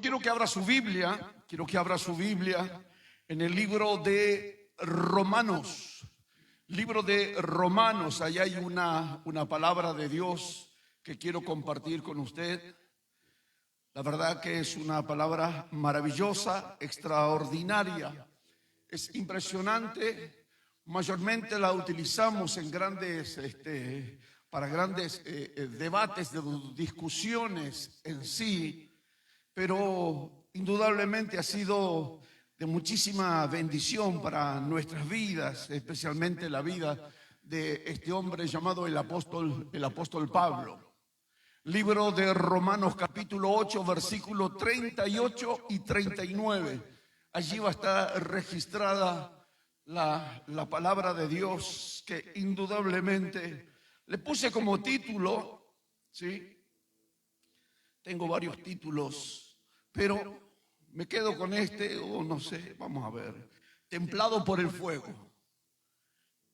quiero que abra su Biblia en el libro de Romanos. Libro de Romanos, allá hay una palabra de Dios que quiero compartir con usted. La verdad que es una palabra maravillosa, extraordinaria. Es impresionante. Mayormente la utilizamos en para grandes debates, discusiones en sí. Pero indudablemente ha sido de muchísima bendición para nuestras vidas, especialmente la vida de este hombre llamado el apóstol Pablo. Libro de Romanos capítulo 8, versículo 38 y 39. Allí va a estar registrada la palabra de Dios, que indudablemente le puse como título, ¿sí? Tengo varios títulos, pero me quedo con no sé, vamos a ver. Templado por el fuego.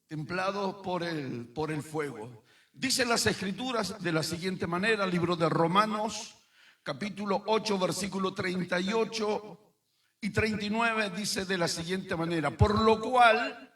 Templado por el fuego. Dicen las Escrituras de la siguiente manera, libro de Romanos, capítulo 8, versículo 38 y 39, dice de la siguiente manera: por lo cual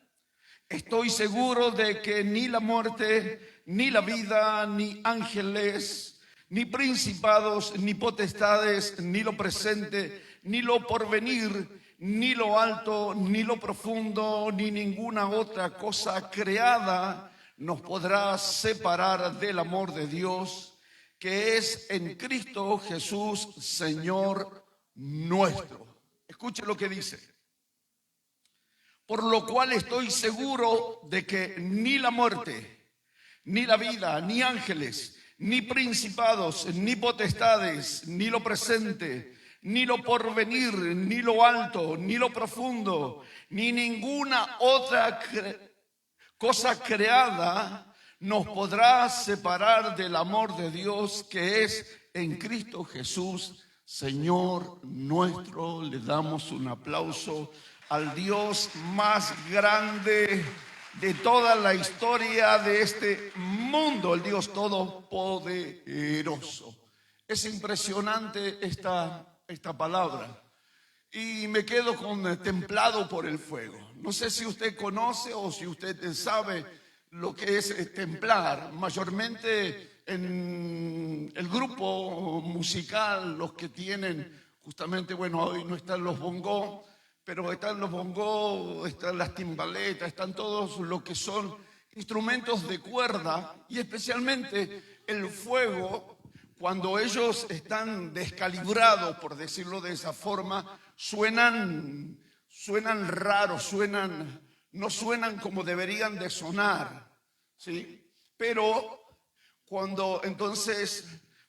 estoy seguro de que ni la muerte, ni la vida, ni ángeles, ni principados, ni potestades, ni lo presente, ni lo porvenir, ni lo alto, ni lo profundo, ni ninguna otra cosa creada nos podrá separar del amor de Dios, que es en Cristo Jesús, Señor nuestro. Escuche lo que dice. Por lo cual estoy seguro de que ni la muerte, ni la vida, ni ángeles, ni principados, ni potestades, ni lo presente, ni lo porvenir, ni lo alto, ni lo profundo, ni ninguna otra cosa creada nos podrá separar del amor de Dios, que es en Cristo Jesús, Señor nuestro. Le damos un aplauso al Dios más grande de toda la historia de este mundo, el Dios todopoderoso. Es impresionante esta palabra. Y me quedo con templado por el fuego. No sé si usted conoce o si usted sabe lo que es templar. Mayormente en el grupo musical, los que tienen justamente, bueno, hoy no están los bongos, pero están los bongos, están las timbaletas, están todos lo que son instrumentos de cuerda, y especialmente el fuego. Cuando ellos están descalibrados, por decirlo de esa forma, suenan raros, no suenan como deberían de sonar, ¿sí? Pero cuando entonces,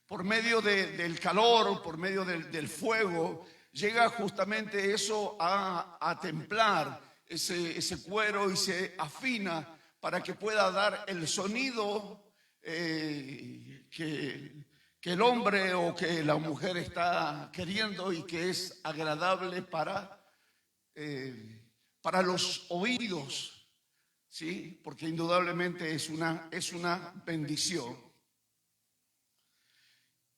por medio del calor, por medio del fuego, llega justamente eso a templar ese cuero y se afina para que pueda dar el sonido que el hombre o que la mujer está queriendo y que es agradable para los oídos, ¿sí? Porque indudablemente es una bendición.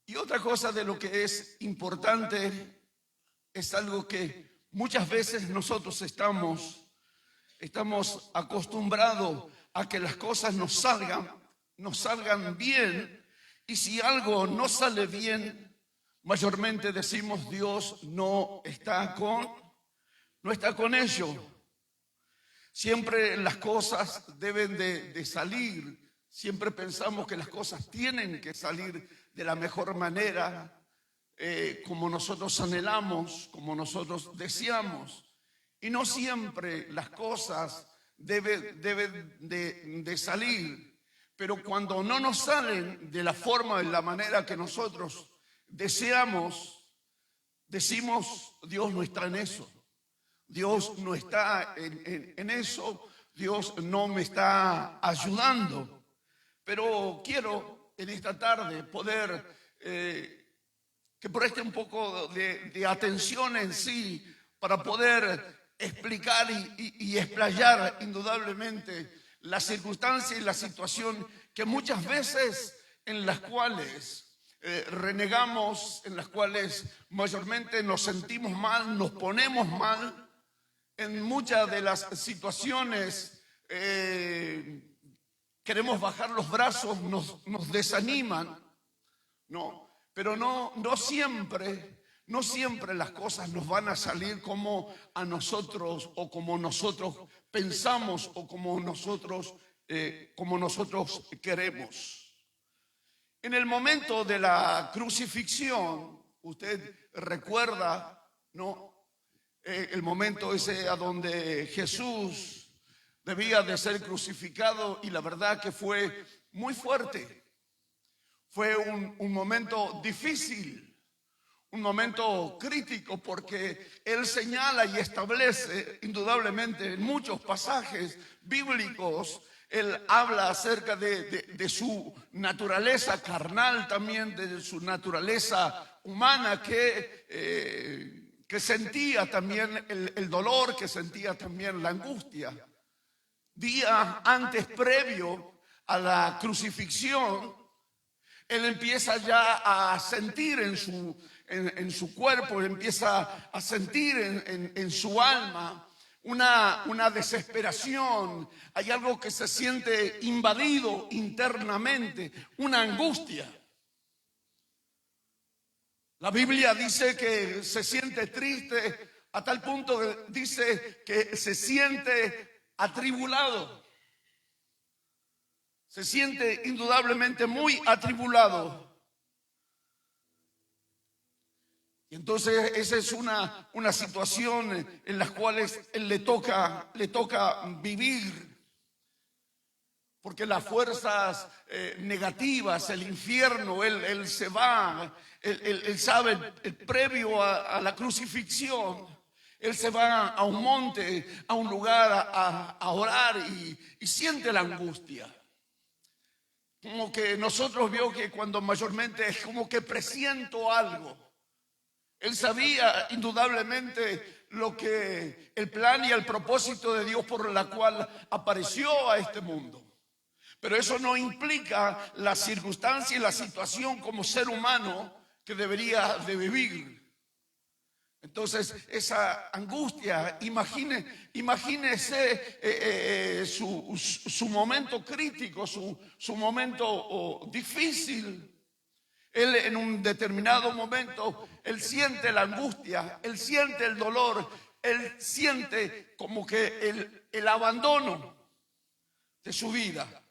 Y otra cosa de lo que es importante es algo que muchas veces nosotros estamos acostumbrados a que las cosas nos salgan bien. Y si algo no sale bien, mayormente decimos Dios no está con ello. Siempre las cosas deben de salir. Siempre pensamos que las cosas tienen que salir de la mejor manera, como nosotros anhelamos, como nosotros deseamos. Y no siempre las cosas deben de salir. Pero cuando no nos salen de la forma, de la manera que nosotros deseamos, decimos, Dios no está en eso. Dios no está en eso. Dios no me está ayudando. Pero quiero en esta tarde poder que preste un poco de atención en sí para poder explicar y explayar indudablemente la circunstancia y la situación que muchas veces en las cuales renegamos, en las cuales mayormente nos sentimos mal, nos ponemos mal. En muchas de las situaciones queremos bajar los brazos, nos desaniman, ¿no? Pero no siempre las cosas nos van a salir como a nosotros o como nosotros pensamos o como nosotros queremos. En el momento de la crucifixión, usted recuerda, ¿no? El momento ese a donde Jesús debía de ser crucificado, y la verdad que fue muy fuerte. Fue un momento difícil, un momento crítico, porque Él señala y establece indudablemente en muchos pasajes bíblicos. Él habla acerca de su naturaleza carnal, también de su naturaleza humana, que sentía también el dolor, que sentía también la angustia. Días antes, previo a la crucifixión, Él empieza ya a sentir en su cuerpo, empieza a sentir en su alma una desesperación. Hay algo que se siente invadido internamente, una angustia. La Biblia dice que se siente triste a tal punto que dice que se siente atribulado. Se siente indudablemente muy atribulado. Y entonces esa es una situación en la cual él le toca vivir. Porque las fuerzas negativas, el infierno, él se va, él sabe, previo a la crucifixión, él se va a un monte, a un lugar a orar y siente la angustia. Como que nosotros veo que cuando mayormente es como que presiento algo. Él sabía indudablemente lo que el plan y el propósito de Dios por la cual apareció a este mundo. Pero eso no implica la circunstancia y la situación como ser humano que debería de vivir. Entonces esa angustia, imagínese su momento crítico, su momento difícil. Él en un determinado momento, él siente la angustia, él siente el dolor, él siente como que el abandono de su vida.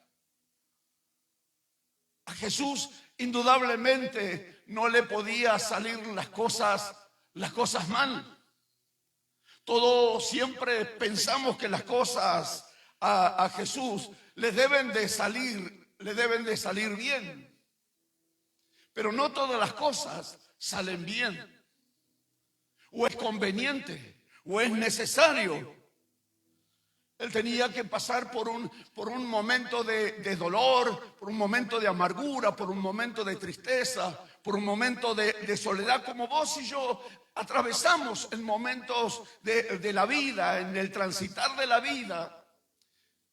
A Jesús indudablemente no le podía salir las cosas mal. Todos siempre pensamos que las cosas a Jesús le deben de salir bien. Pero no todas las cosas salen bien. O es conveniente, o es necesario. Él tenía que pasar por un momento de dolor, por un momento de amargura, por un momento de tristeza, por un momento de soledad, como vos y yo atravesamos en momentos de la vida, en el transitar de la vida.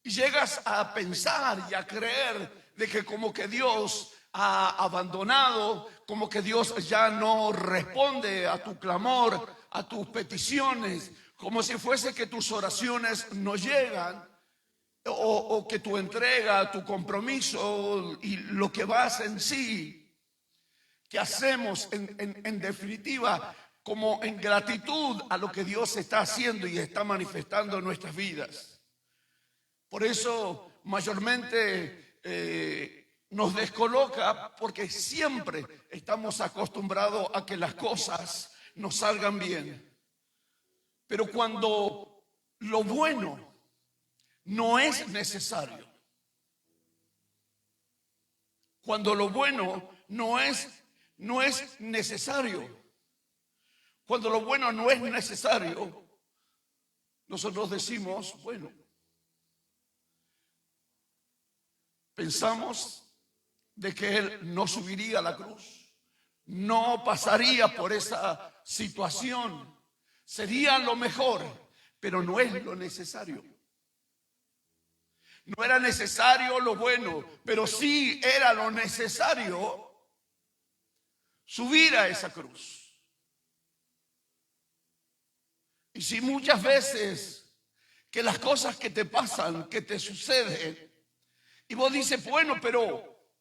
Y llegas a pensar y a creer de que como que Dios ha abandonado, como que Dios ya no responde a tu clamor, a tus peticiones, como si fuese que tus oraciones no llegan, o que tu entrega, tu compromiso y lo que vas en sí, que hacemos en definitiva como en gratitud a lo que Dios está haciendo y está manifestando en nuestras vidas. Por eso mayormente nos descoloca, porque siempre estamos acostumbrados a que las cosas nos salgan bien. Pero cuando lo bueno no es necesario, cuando lo bueno no es necesario, cuando lo bueno no es necesario, nosotros decimos, bueno, pensamos de que Él no subiría a la cruz, no pasaría por esa situación, sería lo mejor, pero no es lo necesario. No era necesario lo bueno, pero sí era lo necesario subir a esa cruz. Y si muchas veces que las cosas que te pasan, que te suceden, y vos dices, bueno, pero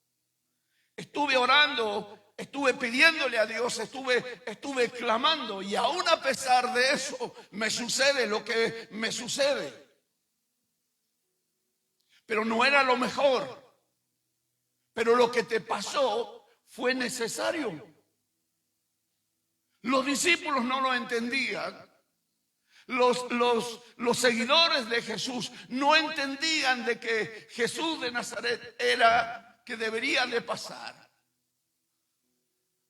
estuve orando, estuve pidiéndole a Dios, estuve clamando, y aún a pesar de eso me sucede lo que me sucede. Pero no era lo mejor. Pero lo que te pasó fue necesario. Los discípulos no lo entendían. Los seguidores de Jesús no entendían de que Jesús de Nazaret era que debería de pasar.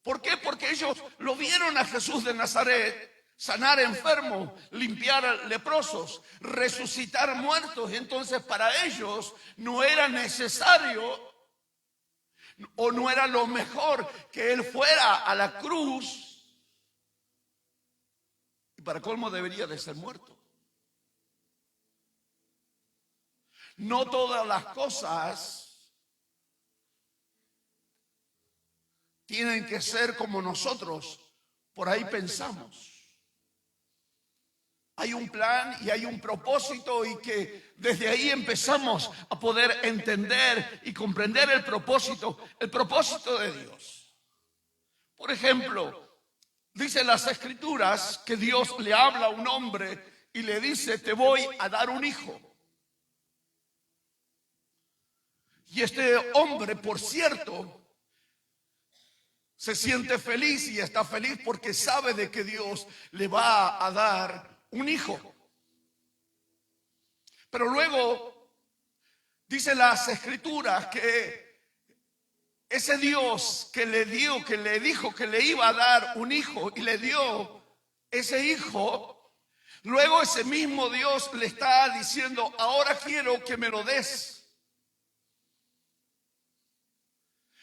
¿Por qué? Porque ellos lo vieron a Jesús de Nazaret sanar enfermos, limpiar leprosos, resucitar muertos. Entonces para ellos no era necesario o no era lo mejor que Él fuera a la cruz. Y para colmo debería de ser muerto. No todas las cosas tienen que ser como nosotros por ahí pensamos. Hay un plan y hay un propósito, y que desde ahí empezamos a poder entender y comprender el propósito de Dios. Por ejemplo, dice las Escrituras que Dios le habla a un hombre y le dice, te voy a dar un hijo. Y este hombre, por cierto, se siente feliz y está feliz porque sabe de que Dios le va a dar un hijo. Pero luego dice las Escrituras que ese Dios que le dijo que le iba a dar un hijo y le dio ese hijo, luego ese mismo Dios le está diciendo, ahora quiero que me lo des.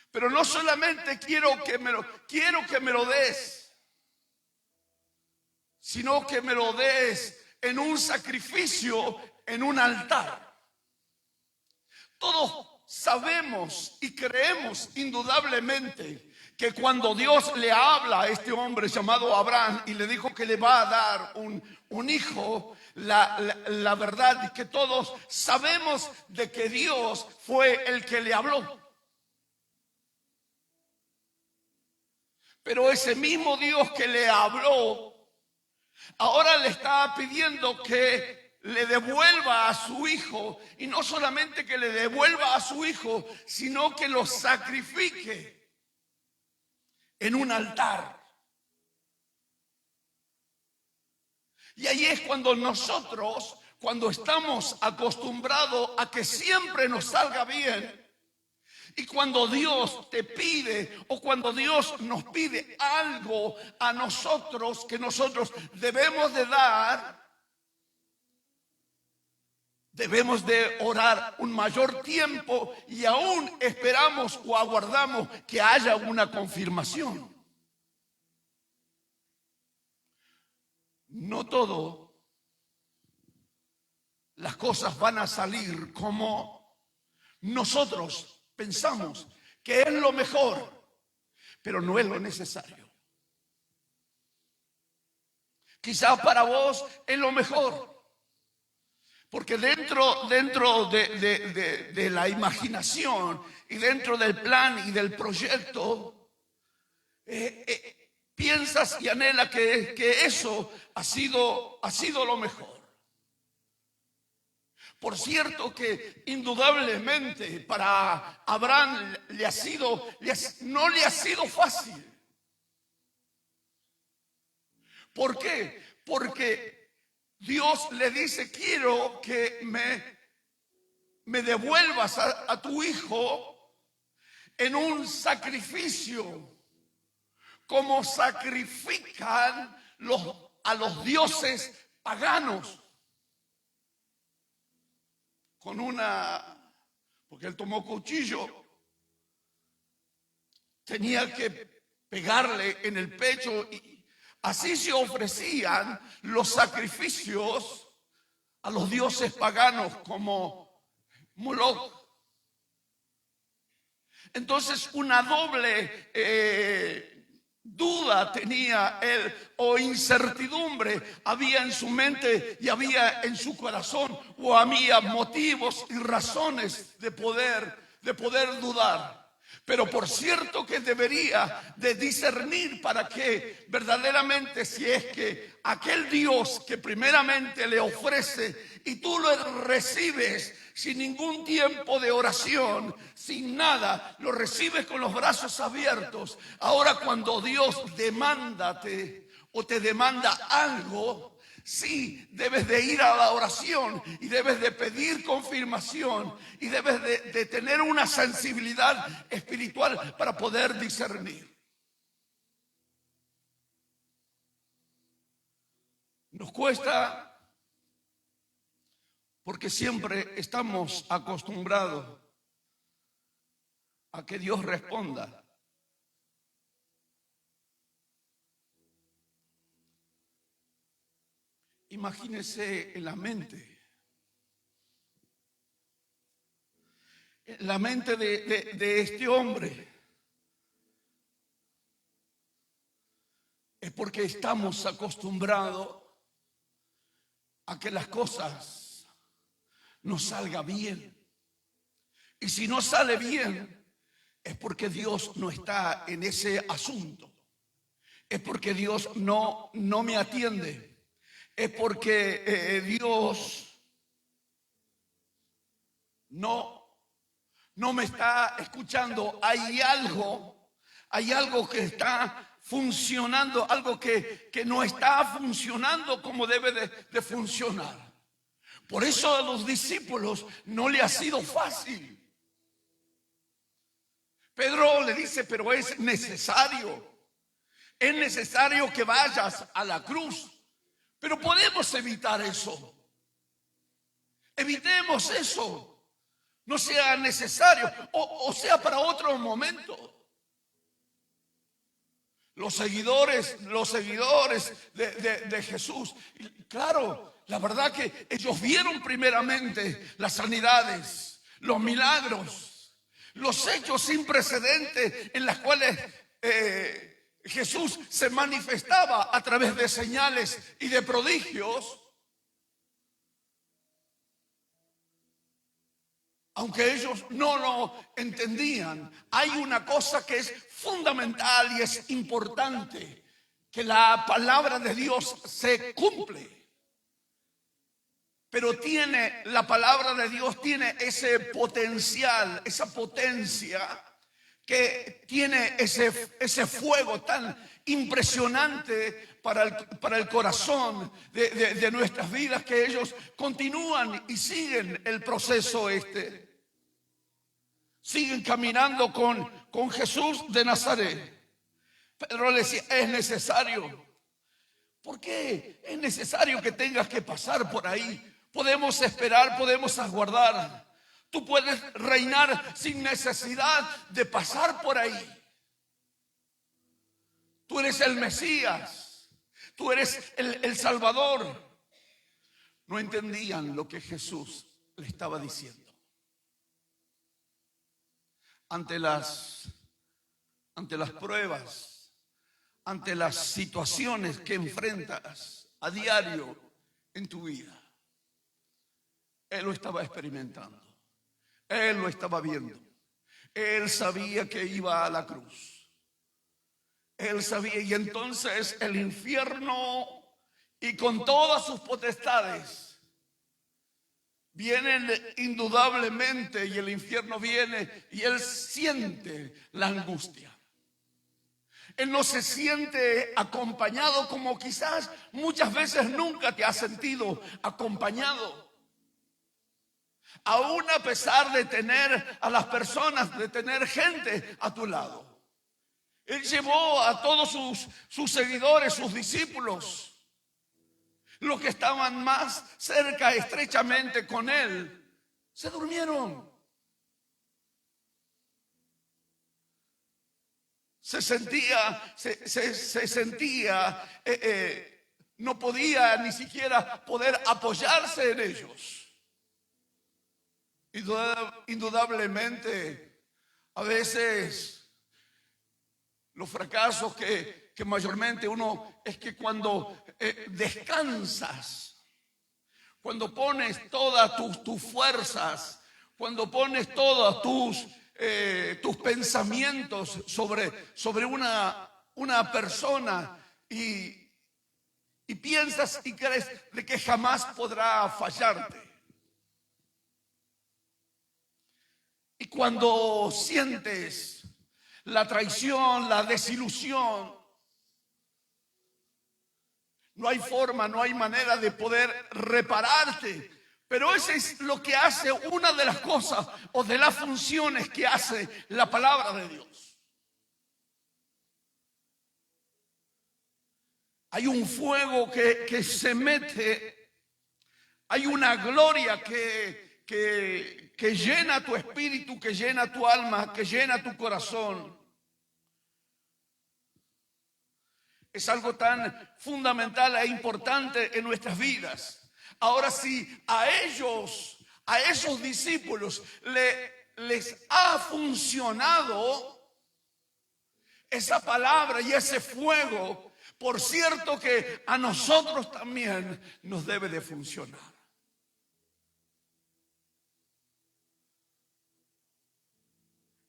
Pero no solamente quiero que me lo des, sino que me lo des en un sacrificio, en un altar. Todos sabemos y creemos indudablemente que cuando Dios le habla a este hombre llamado Abraham y le dijo que le va a dar un hijo, la verdad es que todos sabemos de que Dios fue el que le habló. Pero ese mismo Dios que le habló, ahora le está pidiendo que le devuelva a su hijo. Y no solamente que le devuelva a su hijo, sino que lo sacrifique en un altar. Y ahí es cuando nosotros, cuando estamos acostumbrados a que siempre nos salga bien, y cuando Dios te pide o cuando Dios nos pide algo a nosotros que nosotros debemos de dar, debemos de orar un mayor tiempo y aún esperamos o aguardamos que haya una confirmación. No todo las cosas van a salir como nosotros pensamos que es lo mejor, pero no es lo necesario. Quizás para vos es lo mejor, porque dentro de la imaginación y dentro del plan y del proyecto, piensas y anhelas que eso ha sido lo mejor. Por cierto que indudablemente para Abraham no le ha sido fácil. ¿Por qué? Porque Dios le dice, quiero que me devuelvas a tu hijo en un sacrificio, como sacrifican a los dioses paganos. Porque él tomó cuchillo, tenía que pegarle en el pecho, y así se ofrecían los sacrificios a los dioses paganos como Moloch. Entonces una doble duda tenía él o incertidumbre había en su mente y había en su corazón, o había motivos y razones de poder dudar. Pero por cierto que debería de discernir para que verdaderamente, si es que aquel Dios que primeramente le ofrece y tú lo recibes sin ningún tiempo de oración, sin nada, lo recibes con los brazos abiertos. Ahora cuando Dios demándate o te demanda algo, sí, debes de ir a la oración y debes de pedir confirmación y debes de tener una sensibilidad espiritual para poder discernir. Nos cuesta porque siempre estamos acostumbrados a que Dios responda. Imagínese en la mente de este hombre. Es porque estamos acostumbrados a que las cosas nos salgan bien. Y si no sale bien, es porque Dios no está en ese asunto. Es porque Dios no me atiende. Es porque Dios no me está escuchando. Hay algo que está funcionando, algo que no está funcionando como debe de funcionar. Por eso a los discípulos no le ha sido fácil. Pedro le dice, pero es necesario que vayas a la cruz. Pero podemos evitar eso. Evitemos eso. No sea necesario o sea para otro momento. Los seguidores de Jesús, claro, la verdad que ellos vieron primeramente las sanidades, los milagros, los hechos sin precedentes en las cuales Jesús se manifestaba a través de señales y de prodigios. Aunque ellos no lo entendían, hay una cosa que es fundamental y es importante, que la palabra de Dios se cumple. Pero la palabra de Dios tiene ese potencial, esa potencia, que tiene ese fuego tan impresionante para el corazón de nuestras vidas, que ellos continúan y siguen el proceso siguen caminando con Jesús de Nazaret. Pedro le decía, es necesario. ¿Por qué es necesario que tengas que pasar por ahí? Podemos esperar, podemos aguardar. Tú puedes reinar sin necesidad de pasar por ahí. Tú eres el Mesías. Tú eres el Salvador. No entendían lo que Jesús le estaba diciendo. Ante las pruebas, ante las situaciones que enfrentas a diario en tu vida, Él lo estaba experimentando. Él lo estaba viendo. Él sabía que iba a la cruz. Él sabía, y entonces el infierno y con todas sus potestades vienen indudablemente, y el infierno viene y él siente la angustia. Él no se siente acompañado como quizás muchas veces nunca te has sentido acompañado. Aún a pesar de tener a las personas, de tener gente a tu lado. Él llevó a todos sus seguidores, sus discípulos, los que estaban más cerca estrechamente con él, se durmieron. Se sentía, no podía ni siquiera poder apoyarse en ellos. Indudablemente, a veces Los fracasos que mayormente uno es que cuando descansas, cuando pones todas tus fuerzas, cuando pones todos tus pensamientos sobre una persona y piensas y crees de que jamás podrá fallarte. Y cuando sientes la traición, la desilusión, no hay forma, no hay manera de poder repararte. Pero eso es lo que hace una de las cosas o de las funciones que hace la palabra de Dios. Hay un fuego que se mete, hay una gloria que llena tu espíritu, que llena tu alma, que llena tu corazón. Es algo tan fundamental e importante en nuestras vidas. Ahora, si a esos discípulos les ha funcionado esa palabra y ese fuego, por cierto que a nosotros también nos debe de funcionar.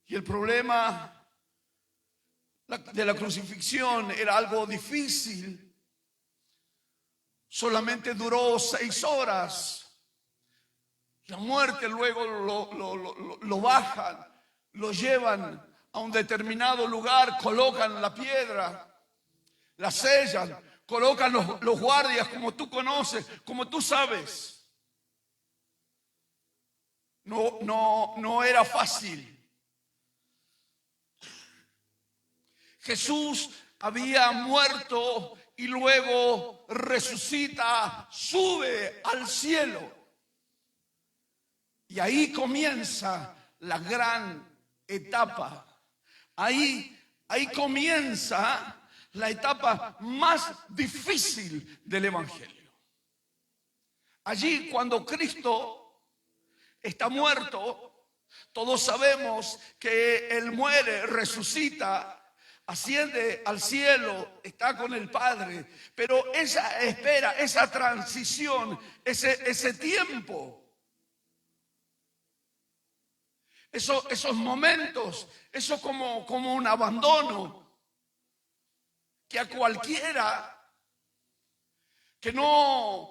Y el problema de la crucifixión era algo difícil. Solamente duró 6 horas. La muerte luego lo bajan, lo llevan a un determinado lugar, colocan la piedra, la sellan, colocan los guardias como tú conoces, como tú sabes. No era fácil. Jesús había muerto y luego resucita, sube al cielo. Y ahí comienza la gran etapa. Ahí comienza la etapa más difícil del Evangelio. Allí, cuando Cristo está muerto, todos sabemos que Él muere, resucita, asciende al cielo, está con el Padre, pero esa espera, esa transición, ese tiempo, esos momentos, eso como un abandono, que a cualquiera que no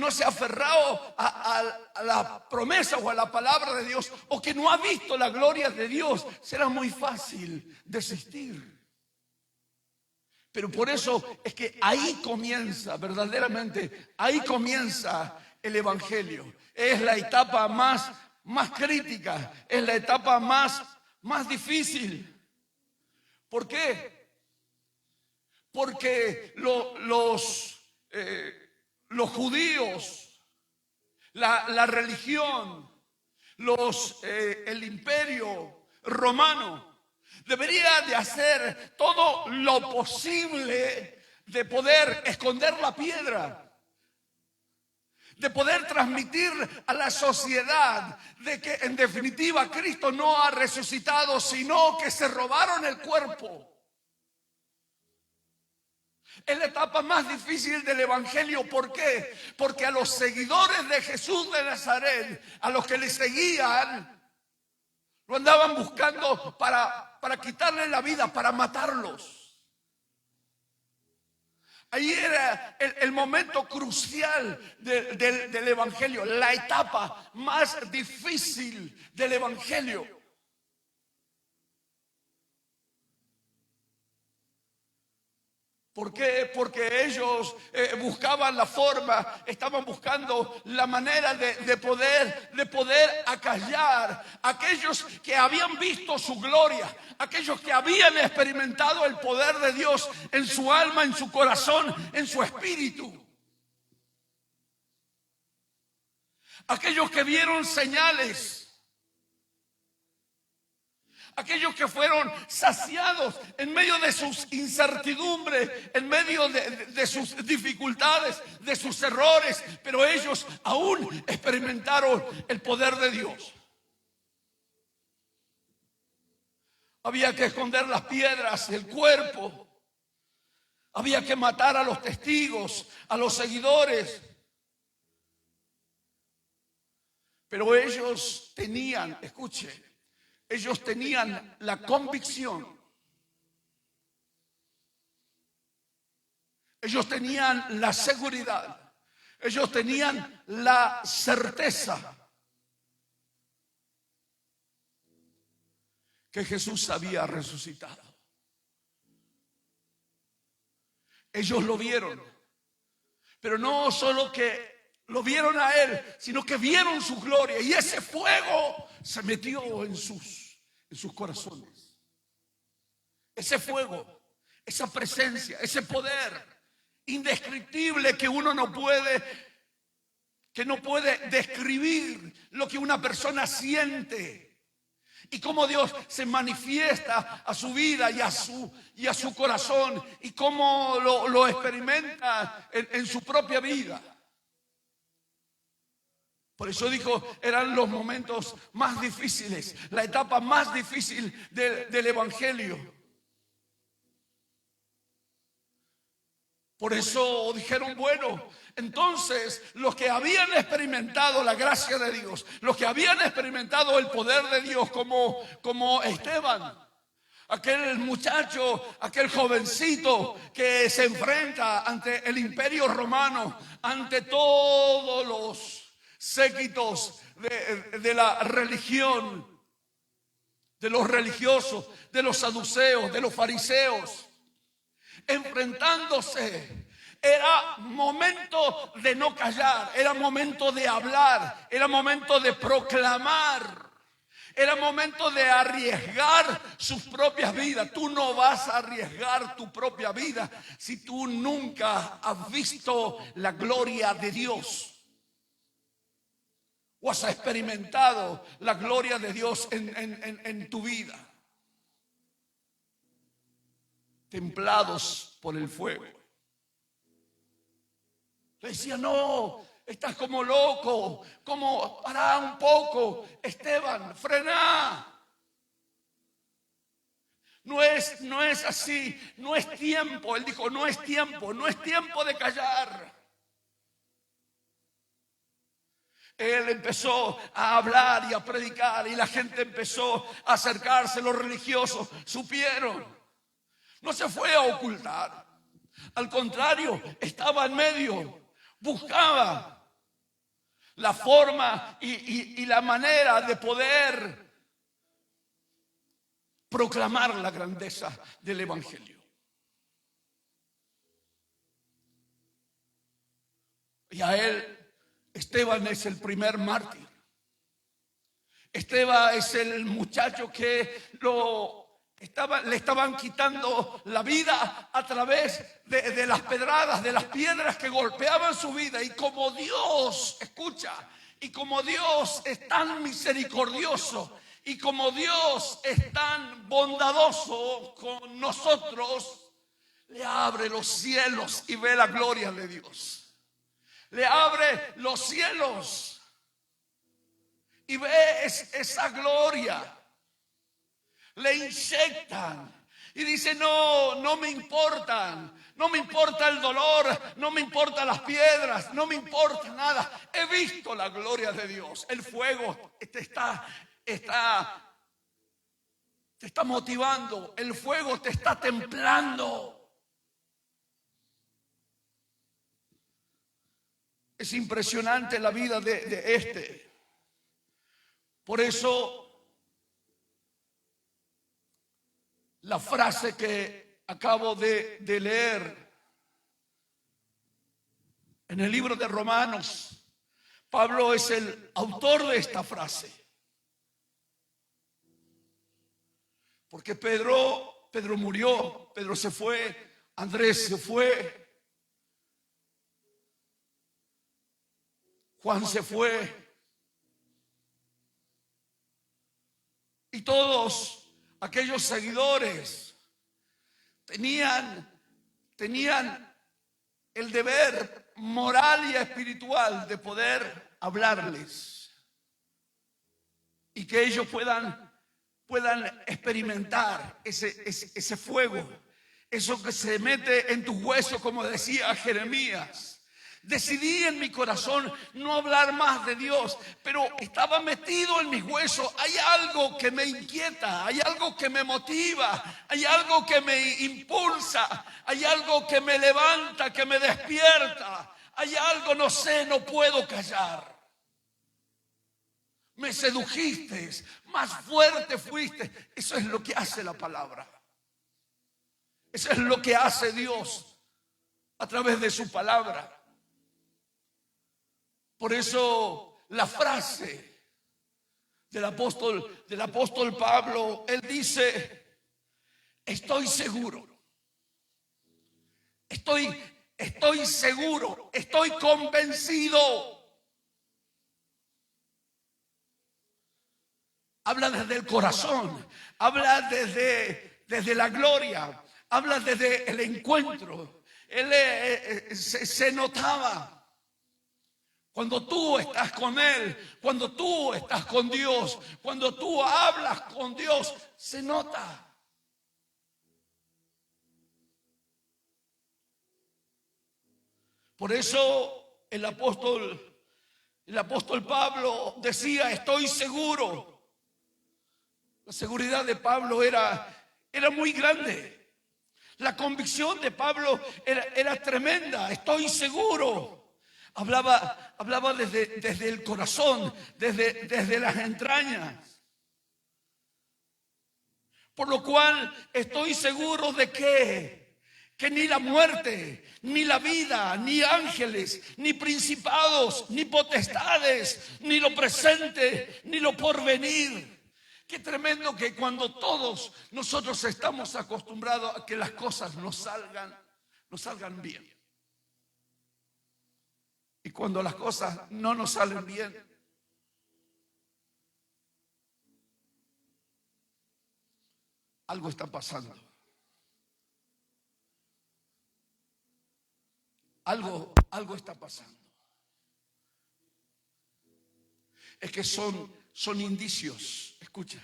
se ha aferrado a la promesa o a la palabra de Dios, o que no ha visto la gloria de Dios, será muy fácil desistir. Pero por eso es que ahí comienza, verdaderamente, ahí comienza el Evangelio. Es la etapa más crítica, es la etapa más difícil. ¿Por qué? Porque los judíos, la religión, el imperio romano debería de hacer todo lo posible de poder esconder la piedra, de poder transmitir a la sociedad de que en definitiva Cristo no ha resucitado, sino que se robaron el cuerpo. Es la etapa más difícil del Evangelio. ¿Por qué? Porque a los seguidores de Jesús de Nazaret, a los que le seguían, lo andaban buscando para quitarle la vida, para matarlos. Ahí era el momento crucial del Evangelio, la etapa más difícil del Evangelio. ¿Por qué? Porque ellos buscaban la forma, estaban buscando la manera de poder acallar a aquellos que habían visto su gloria, aquellos que habían experimentado el poder de Dios en su alma, en su corazón, en su espíritu. Aquellos que vieron señales. Aquellos que fueron saciados en medio de sus incertidumbres, en medio de sus dificultades, de sus errores, pero ellos aún experimentaron el poder de Dios. Había que esconder las piedras del cuerpo. Había que matar a los testigos, a los seguidores. Pero ellos tenían, escuche, ellos tenían la convicción. Ellos tenían la seguridad. Ellos tenían la certeza que Jesús había resucitado. Ellos lo vieron, pero no solo que lo vieron a Él, sino que vieron su gloria, y ese fuego se metió en sus corazones. Ese fuego, esa presencia, ese poder indescriptible que uno no puede describir lo que una persona siente. Y cómo Dios se manifiesta a su vida y a su corazón, y cómo lo experimenta en su propia vida. Por eso dijo, eran los momentos más difíciles, la etapa más difícil del Evangelio. Por eso dijeron, bueno, entonces los que habían experimentado la gracia de Dios, los que habían experimentado el poder de Dios, como Esteban, aquel muchacho, aquel jovencito que se enfrenta ante el imperio romano, ante todos los séquitos de la religión, de los religiosos, de los saduceos, de los fariseos, enfrentándose. Era momento de no callar, era momento de hablar, era momento de proclamar, era momento de arriesgar sus propias vidas. Tú no vas a arriesgar tu propia vida si tú nunca has visto la gloria de Dios o has experimentado la gloria de Dios en tu vida. Templados por el fuego. Le decía, no, estás como loco, como pará un poco, Esteban, frená. No es así, no es tiempo. Él dijo, no es tiempo de callar. Él empezó a hablar y a predicar, y la gente empezó a acercarse, los religiosos supieron. No se fue a ocultar. Al contrario, estaba en medio. Buscaba la forma y la manera de poder proclamar la grandeza del Evangelio. Y a él, Esteban es el primer mártir. Esteban es el muchacho que le estaban quitando la vida a través de las pedradas, de las piedras que golpeaban su vida. Y como Dios, escucha, y como Dios es tan misericordioso, y como Dios es tan bondadoso con nosotros, le abre los cielos y ve la gloria de Dios. Le abre los cielos y ve esa gloria. Le inyectan y dice, no me importan, no me importa el dolor, no me importan las piedras, no me importa nada. He visto la gloria de Dios. El fuego te está motivando, el fuego te está templando. Es impresionante la vida de este. Por eso la frase que acabo de leer en el libro de Romanos, Pablo es el autor de esta frase. Porque Pedro murió, Pedro se fue, Andrés se fue, Juan se fue. Y todos aquellos seguidores tenían el deber moral y espiritual de poder hablarles y que ellos puedan puedan experimentar ese fuego, eso que se mete en tus huesos, como decía Jeremías. Decidí en mi corazón no hablar más de Dios, pero estaba metido en mis huesos. Hay algo que me inquieta, hay algo que me motiva, hay algo que me impulsa, hay algo que me levanta, que me despierta. Hay algo, no sé, no puedo callar. Me sedujiste, más fuerte fuiste. Eso es lo que hace la palabra. Eso es lo que hace Dios a través de su palabra. Por eso la frase del apóstol Pablo, él dice: estoy seguro, estoy seguro, estoy convencido. Habla desde el corazón, habla desde la gloria, habla desde el encuentro. Él se notaba. Cuando tú estás con Él, cuando tú estás con Dios, cuando tú hablas con Dios, se nota. Por eso el apóstol Pablo decía: estoy seguro. La seguridad de Pablo era muy grande. La convicción de Pablo era tremenda. Estoy seguro. Hablaba desde el corazón, desde las entrañas. Por lo cual estoy seguro de que ni la muerte, ni la vida, ni ángeles, ni principados, ni potestades, ni lo presente, ni lo porvenir. Qué tremendo que cuando todos nosotros estamos acostumbrados a que las cosas nos salgan bien. Y cuando las cosas no nos salen bien, algo está pasando. Algo está pasando. Es que son indicios. Escucha.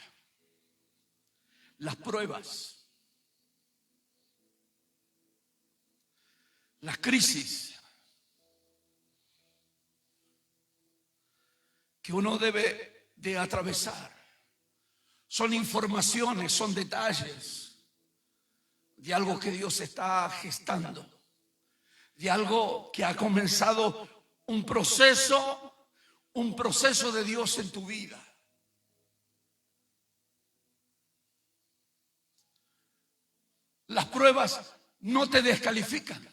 Las pruebas, las crisis que uno debe de atravesar, son informaciones, son detalles de algo que Dios está gestando, de algo que ha comenzado un proceso de Dios en tu vida. Las pruebas no te descalifican,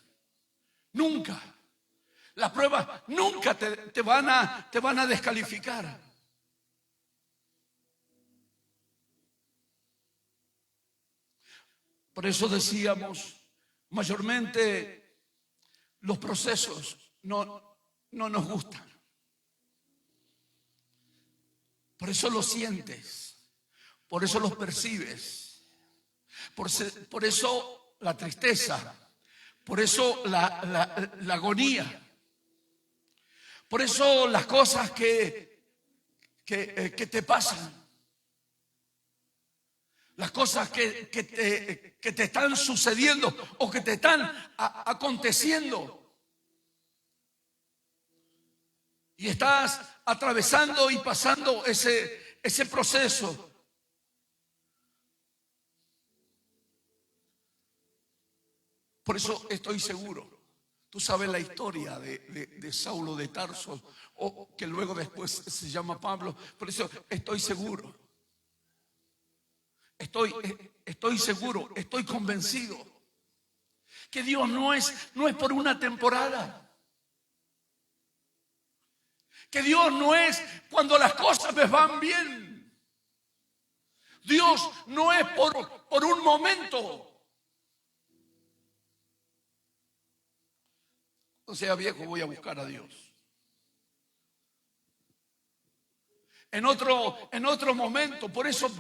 nunca. Las pruebas nunca te van a descalificar. Por eso decíamos, mayormente los procesos no nos gustan. Por eso los sientes, por eso los percibes, por eso la tristeza, por eso la agonía. Por eso las cosas que te pasan, las cosas que te están sucediendo o que te están aconteciendo, y estás atravesando y pasando ese proceso. Por eso estoy seguro. Tú sabes la historia de Saulo de Tarso, o que luego después se llama Pablo. Por eso estoy seguro. Estoy seguro, estoy convencido que Dios no es por una temporada. Que Dios no es cuando las cosas me van bien. Dios no es por un momento. O sea, viejo, voy a buscar a Dios. En otro momento, por eso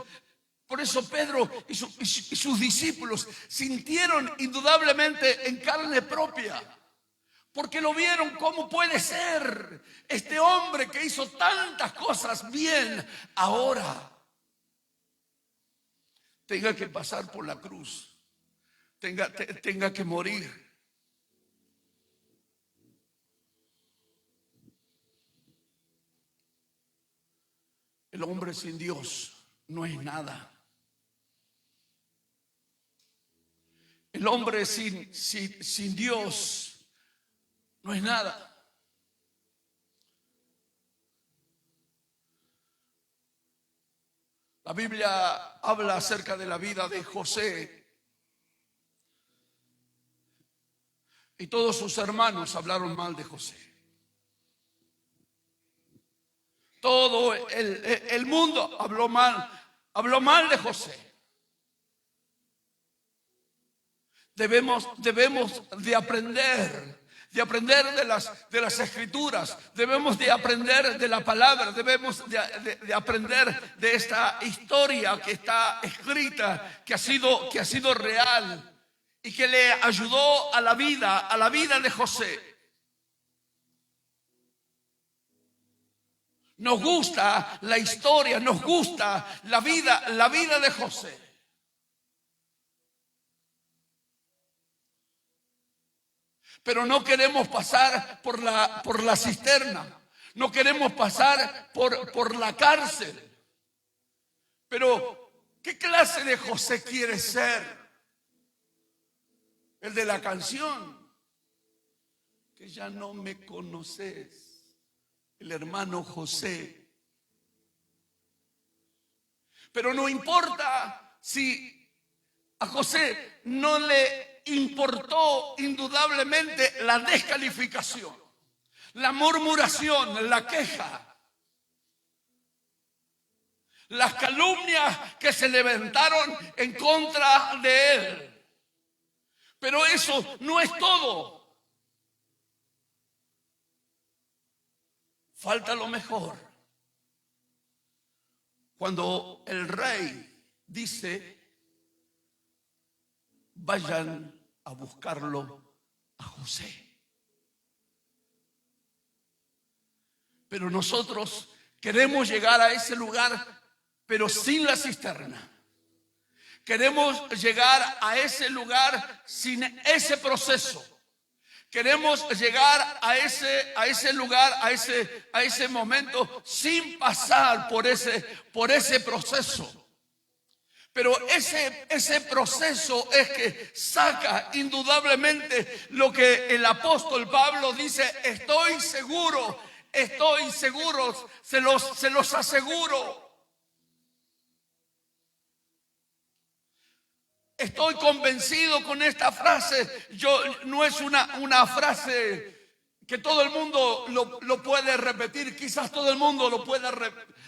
Pedro y sus discípulos sintieron indudablemente en carne propia, porque lo vieron. ¿Cómo puede ser este hombre que hizo tantas cosas bien ahora? tenga que pasar por la cruz, tenga que morir. El hombre sin Dios no es nada. El hombre sin Dios no es nada. La Biblia habla acerca de la vida de José. Y todos sus hermanos hablaron mal de José. Todo el mundo habló mal de José. Debemos de aprender de las escrituras, debemos de aprender de la palabra, debemos de aprender de esta historia que está escrita, que ha sido real y que le ayudó a la vida de José. Nos gusta la historia, nos gusta la vida de José. Pero no queremos pasar por la cisterna, no queremos pasar por la cárcel. Pero, ¿qué clase de José quiere ser? El de la canción, que ya no me conoces. El hermano José. Pero no importa si a José no le importó indudablemente la descalificación, la murmuración, la queja, las calumnias que se levantaron en contra de él. Pero eso no es todo. Falta lo mejor. Cuando el rey dice, vayan a buscarlo a José. Pero nosotros queremos llegar a ese lugar, pero sin la cisterna. Queremos llegar a ese lugar sin ese proceso. Queremos llegar a ese lugar, a ese momento sin pasar por ese proceso. Pero ese proceso es que saca indudablemente lo que el apóstol Pablo dice: estoy seguro, se los aseguro. Estoy convencido con esta frase. No es una frase que todo el mundo lo puede repetir. Quizás todo el mundo lo pueda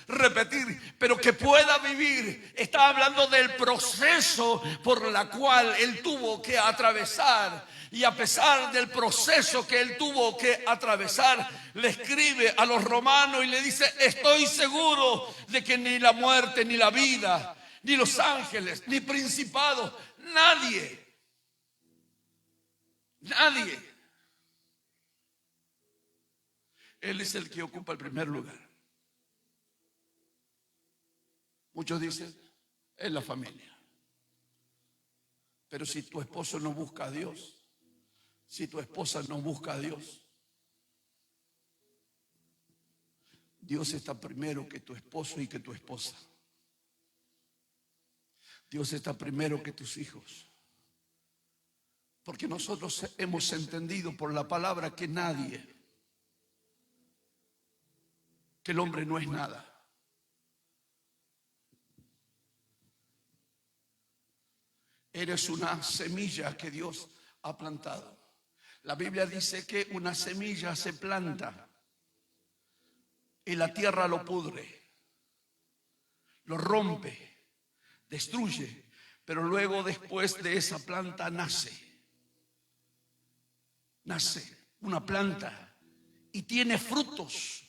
repetir, pero que pueda vivir. Está hablando del proceso por la cual él tuvo que atravesar. Y a pesar del proceso que él tuvo que atravesar, le escribe a los romanos y le dice: estoy seguro de que ni la muerte ni la vida, ni los ángeles, ni principados, nadie. Él es el que ocupa el primer lugar. Muchos dicen, es la familia. Pero si tu esposo no busca a Dios, si tu esposa no busca a Dios, Dios está primero que tu esposo y que tu esposa. Dios está primero que tus hijos. Porque nosotros hemos entendido por la palabra que el hombre no es nada. Eres una semilla que Dios ha plantado. La Biblia dice que una semilla se planta y la tierra lo pudre, lo rompe, destruye, pero luego después de esa planta nace una planta y tiene frutos.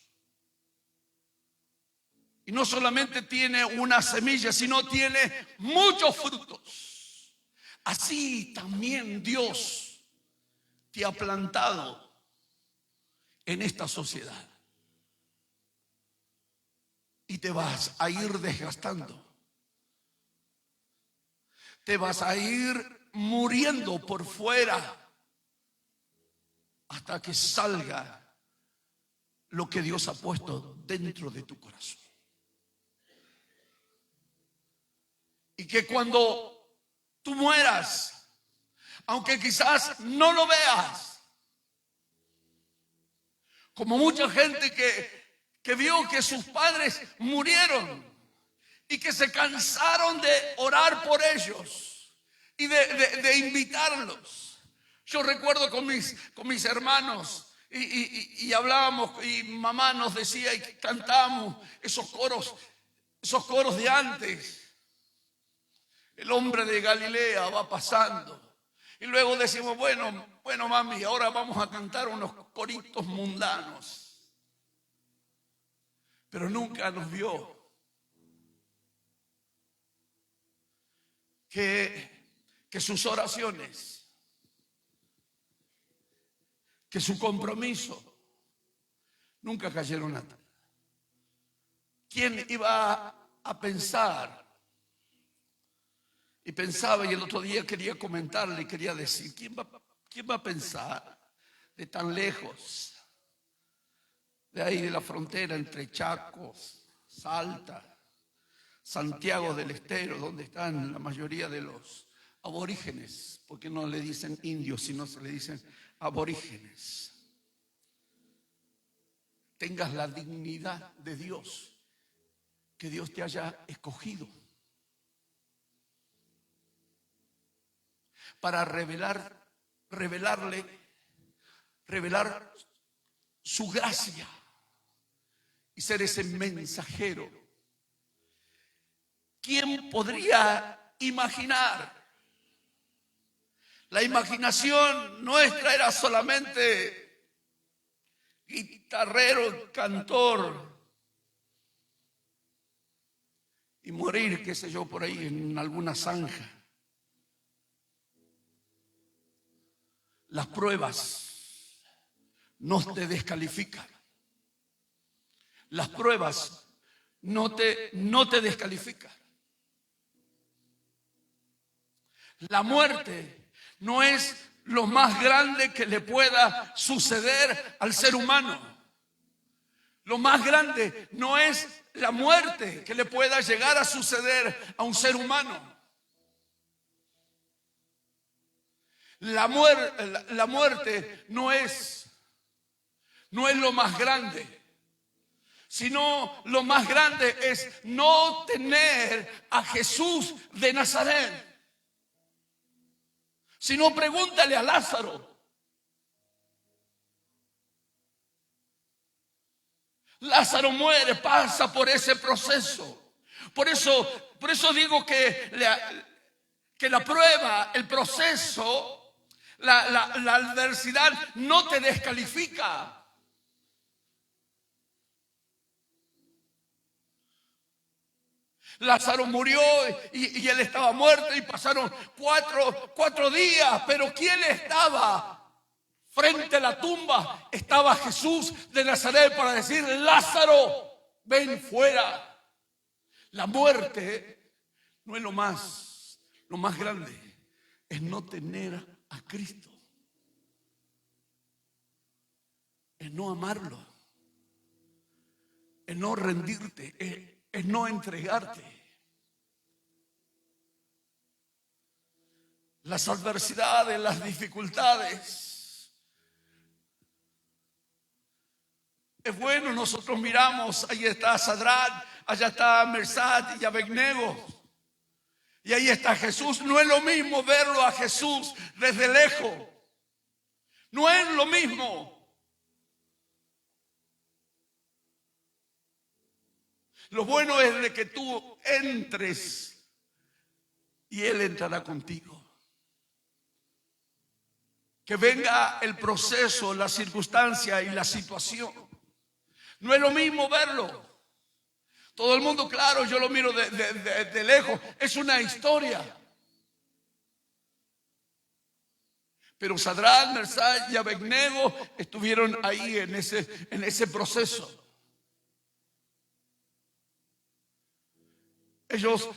Y no solamente tiene una semilla, sino tiene muchos frutos. Así también Dios te ha plantado en esta sociedad. Y te vas a ir desgastando. te vas a ir muriendo por fuera hasta que salga lo que Dios ha puesto dentro de tu corazón. Y que cuando tú mueras, aunque quizás no lo veas, como mucha gente que vio que sus padres murieron y que se cansaron de orar por ellos y de invitarlos. Yo recuerdo con mis hermanos y hablábamos, y mamá nos decía y cantábamos esos coros de antes. El hombre de Galilea va pasando. Y luego decimos, bueno mami, ahora vamos a cantar unos coritos mundanos. Pero nunca nos vio que sus oraciones, que su compromiso nunca cayeron atrás. ¿Quién iba a pensar? Y pensaba, y el otro día quería comentarle y quería decir, ¿quién va a pensar de tan lejos, de ahí de la frontera entre Chaco, Salta, Santiago del Estero, donde están la mayoría de los aborígenes, porque no le dicen indios, sino se le dicen aborígenes, tengas la dignidad de Dios, que Dios te haya escogido para revelar su gracia y ser ese mensajero. ¿Quién podría imaginar? La imaginación nuestra era solamente guitarrero, cantor, y morir, qué sé yo, por ahí en alguna zanja. Las pruebas no te descalifican. Las pruebas no te descalifican. La muerte no es lo más grande que le pueda suceder al ser humano. Lo más grande no es la muerte que le pueda llegar a suceder a un ser humano. La muerte no es lo más grande, sino lo más grande es no tener a Jesús de Nazaret. Si no, pregúntale a Lázaro. Lázaro muere, pasa por ese proceso. Por eso digo que la prueba, el proceso, la adversidad no te descalifica. Lázaro murió y él estaba muerto y pasaron cuatro días, pero ¿quién estaba frente a la tumba? Estaba Jesús de Nazaret para decir: Lázaro, ven fuera. La muerte no es lo más grande, es no tener a Cristo, es no amarlo, es no rendirte, es no entregarte. Las adversidades, las dificultades. Es bueno, nosotros miramos, ahí está Sadrach, allá está Mesach y Abednego, y ahí está Jesús. No es lo mismo verlo a Jesús desde lejos. No es lo mismo. Lo bueno es de que tú entres y Él entrará contigo. Que venga el proceso, la circunstancia y la situación. No es lo mismo verlo. Todo el mundo, claro, yo lo miro de lejos. Es una historia. Pero Sadrach, Mesach y Abednego estuvieron ahí en ese proceso. Ellos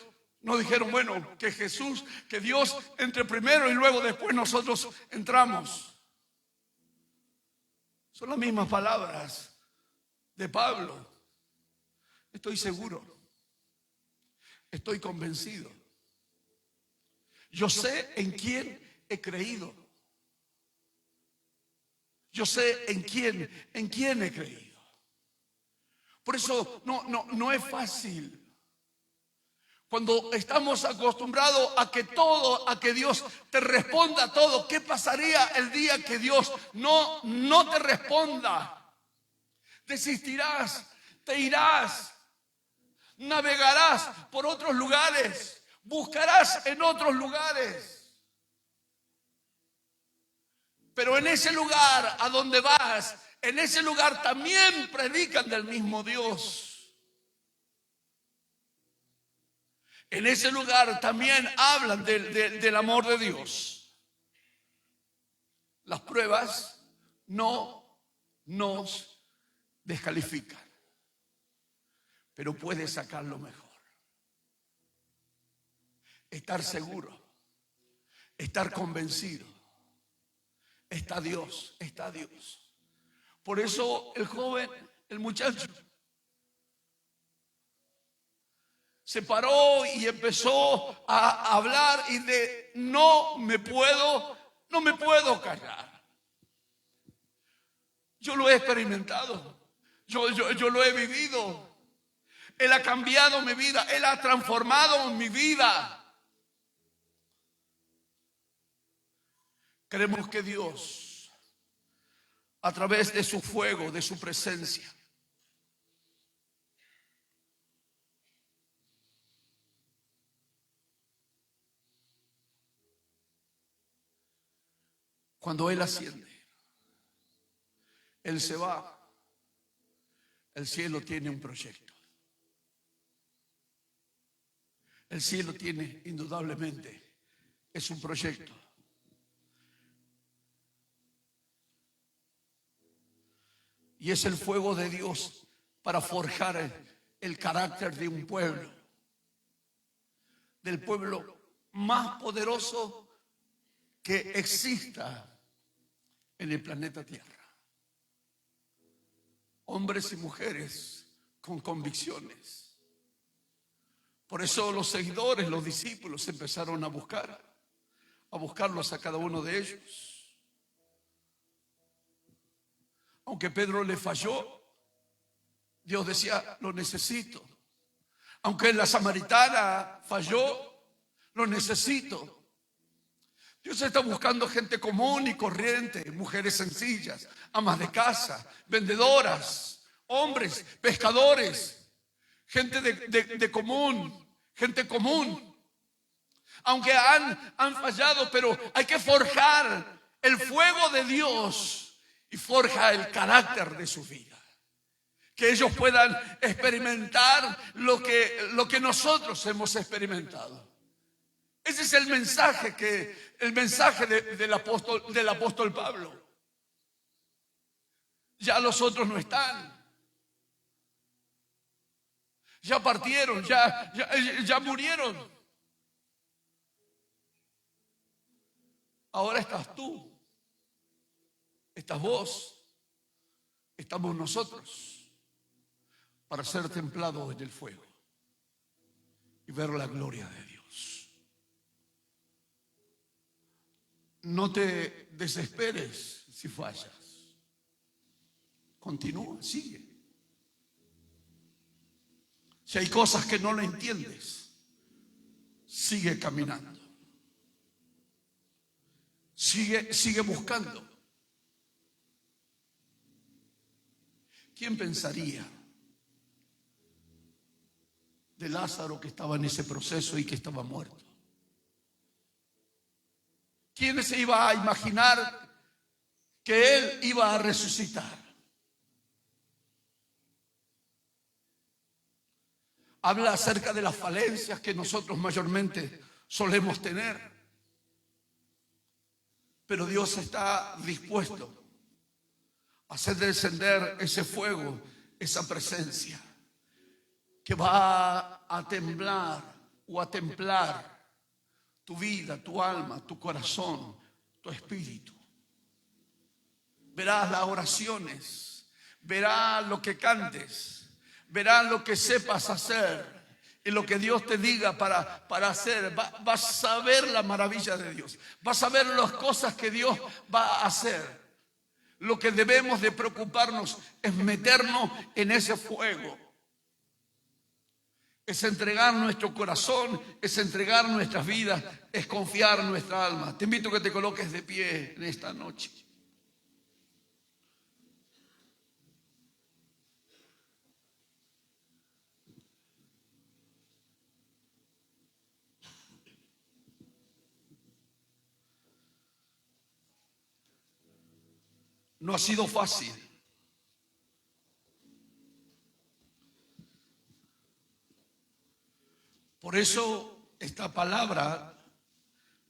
No dijeron, bueno, que Jesús, que Dios entre primero y luego después nosotros entramos. Son las mismas palabras de Pablo. Estoy seguro. Estoy convencido. Yo sé en quién he creído. Yo sé en quién he creído. Por eso no es fácil. Cuando estamos acostumbrados a que Dios te responda a todo, ¿qué pasaría el día que Dios no te responda? Desistirás, te irás, navegarás por otros lugares, buscarás en otros lugares. Pero en ese lugar a donde vas, en ese lugar también predican del mismo Dios. En ese lugar también hablan del amor de Dios. Las pruebas no nos descalifican, pero puedes sacar lo mejor. Estar seguro, estar convencido. Está Dios, está Dios. Por eso el joven, el muchacho, se paró y empezó a hablar y no me puedo callar. Yo lo he experimentado, yo lo he vivido. Él ha cambiado mi vida, Él ha transformado mi vida. Creemos que Dios, a través de su fuego, de su presencia, cuando Él asciende, Él se va, el cielo tiene un proyecto. El cielo tiene, indudablemente, es un proyecto. Y es el fuego de Dios para forjar el carácter de un pueblo, del pueblo más poderoso que exista en el planeta Tierra. Hombres y mujeres con convicciones. Por eso los seguidores, los discípulos empezaron a buscarlos a cada uno de ellos. Aunque Pedro le falló, Dios decía, lo necesito. Aunque la samaritana falló, lo necesito. Dios está buscando gente común y corriente, mujeres sencillas, amas de casa, vendedoras, hombres, pescadores, gente de común, gente común. Aunque han fallado, pero hay que forjar el fuego de Dios y forja el carácter de su vida. Que ellos puedan experimentar lo que nosotros hemos experimentado. Ese es el mensaje del apóstol Pablo. Ya los otros no están. Ya partieron, ya murieron. Ahora estás tú, estás vos, estamos nosotros para ser templados en el fuego y ver la gloria de Dios. No te desesperes si fallas. Continúa, sigue. Si hay cosas que no lo entiendes, sigue caminando. Sigue buscando. ¿Quién pensaría de Lázaro que estaba en ese proceso y que estaba muerto? ¿Quién se iba a imaginar que él iba a resucitar? Habla acerca de las falencias que nosotros mayormente solemos tener. Pero Dios está dispuesto a hacer descender ese fuego, esa presencia que va a temblar o a templar tu vida, tu alma, tu corazón, tu espíritu. Verás las oraciones, verás lo que cantes, verás lo que sepas hacer y lo que Dios te diga para hacer. Vas a ver la maravilla de Dios, vas a ver las cosas que Dios va a hacer. Lo que debemos de preocuparnos es meternos en ese fuego. Es entregar nuestro corazón, es entregar nuestras vidas, es confiar en nuestra alma. Te invito a que te coloques de pie en esta noche. No ha sido fácil. Por eso esta palabra,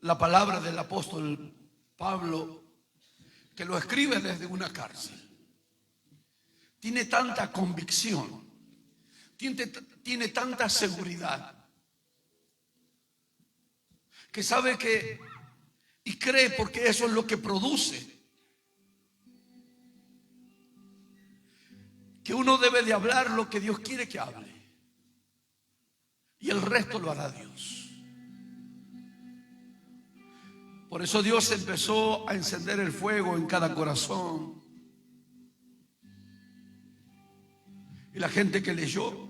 la palabra del apóstol Pablo, que lo escribe desde una cárcel, tiene tanta convicción, tiene tanta seguridad, que sabe que y cree, porque eso es lo que produce, que uno debe de hablar lo que Dios quiere que hable. Y el resto lo hará Dios. Por eso Dios empezó a encender el fuego en cada corazón. Y la gente que leyó,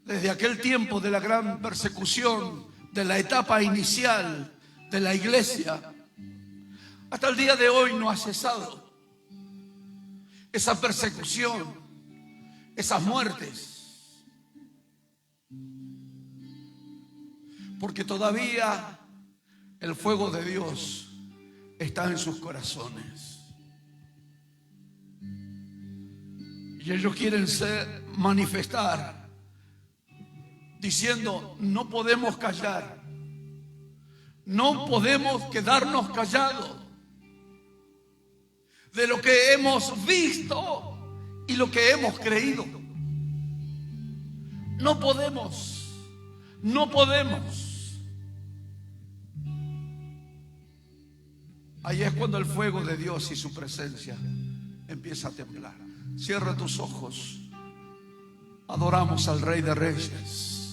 desde aquel tiempo de la gran persecución, de la etapa inicial de la iglesia, hasta el día de hoy no ha cesado esa persecución, esas muertes, porque todavía el fuego de Dios está en sus corazones y ellos quieren manifestar diciendo: no podemos callar, no podemos quedarnos callados de lo que hemos visto y lo que hemos creído. No podemos, no podemos. Ahí es cuando el fuego de Dios y su presencia empieza a temblar. Cierra tus ojos. Adoramos al Rey de Reyes.